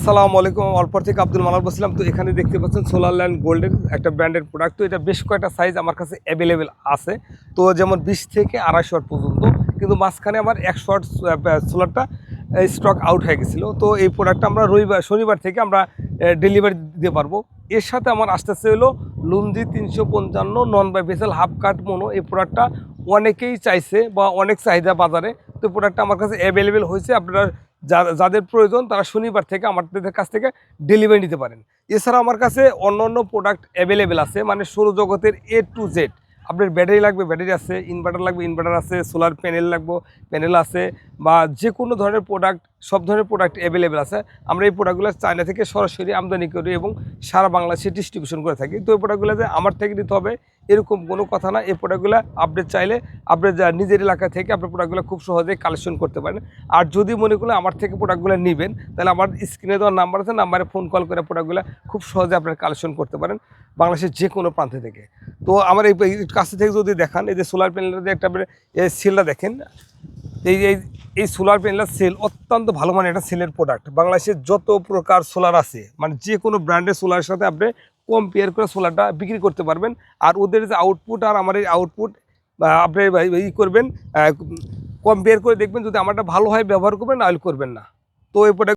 আসসালামু আলাইকুম। অল্প থেকে আব্দুল মানাল বলছিলাম। তো এখানে দেখতে পাচ্ছেন সোলার ল্যান্ড গোল্ডের একটা ব্র্যান্ডের প্রোডাক্ট। তো এটা বেশ কয়েকটা সাইজ আমার কাছে অ্যাভেলেবেল আছে। তো যেমন 20 থেকে 250 ওয়াট পর্যন্ত, কিন্তু মাঝখানে আমার 100 ওয়াট সোলারটা স্টক আউট হয়ে গেছিলো। তো এই প্রোডাক্টটা আমরা শনিবার থেকে আমরা ডেলিভারি দিতে পারবো। এর সাথে আমার আসতেছে হলো লুন্দি 355 নন বাইফেসাল হাফ কাট মোনো। এই প্রোডাক্টটা অনেকেই চাইছে বা অনেক চাহিদা বাজারে। তো প্রোডাক্টটা আমার কাছে অ্যাভেলেবেল হয়েছে। আপনারা যাদের প্রয়োজন তারা শনিবার থেকে আমাদের কাছ থেকে ডেলিভারি নিতে পারেন। এছাড়া আমার কাছে অন্য অন্য প্রোডাক্ট অ্যাভেলেবেল আছে, মানে সৌরজগতের A to Z। আপনার ব্যাটারি লাগবে ব্যাটারি আছে, ইনভার্টার লাগবে ইনভার্টার আছে, সোলার প্যানেল লাগবে প্যানেল আছে, বা যে কোনো ধরনের প্রোডাক্ট, সব ধরনের প্রোডাক্ট অ্যাভেলেবেল আছে। আমরা এই প্রোডাক্টগুলো চায়না থেকে সরাসরি আমদানি করি এবং সারা বাংলাদেশে ডিস্ট্রিবিউশন করে থাকি। তো এই প্রোডাক্টগুলো যে আমার থেকে নিতে হবে এরকম কোনো কথা না। এই প্রোডাক্টগুলো আপডেট চাইলে আপনার নিজের এলাকা থেকে আপনার প্রোডাক্টগুলো খুব সহজেই কালেকশন করতে পারেন। আর যদি মনে করলে আমার থেকে প্রোডাক্টগুলো নেবেন, তাহলে আমার স্ক্রিনে দেওয়ার নাম্বার আছে, নাম্বারে ফোন কল করে প্রোডাক্টগুলো খুব সহজে আপনার কালেকশন করতে পারেন বাংলাদেশের যে কোনো প্রান্ত থেকে। তো আমার এই কাছে থেকে যদি দেখান, এই যে সোলার প্যানেলের যে একটা এই সেলটা দেখেন, এই এই এই সোলার প্যানেলের সেল অত্যন্ত ভালো মানের একটা সেলের প্রোডাক্ট। বাংলাদেশের যত প্রকার সোলার আছে, মানে যে কোনো ব্র্যান্ডের সোলারের সাথে আপনি কম্পেয়ার করে সোলারটা বিক্রি করতে পারবেন। আর ওদের যে আউটপুট আর আমার এই আউটপুট আপনি করবেন, কম্পেয়ার করে দেখবেন। যদি আমারটা ভালো হয় ব্যবহার করবেন, না হলে করবেন না। তো এই প্রোডাক্ট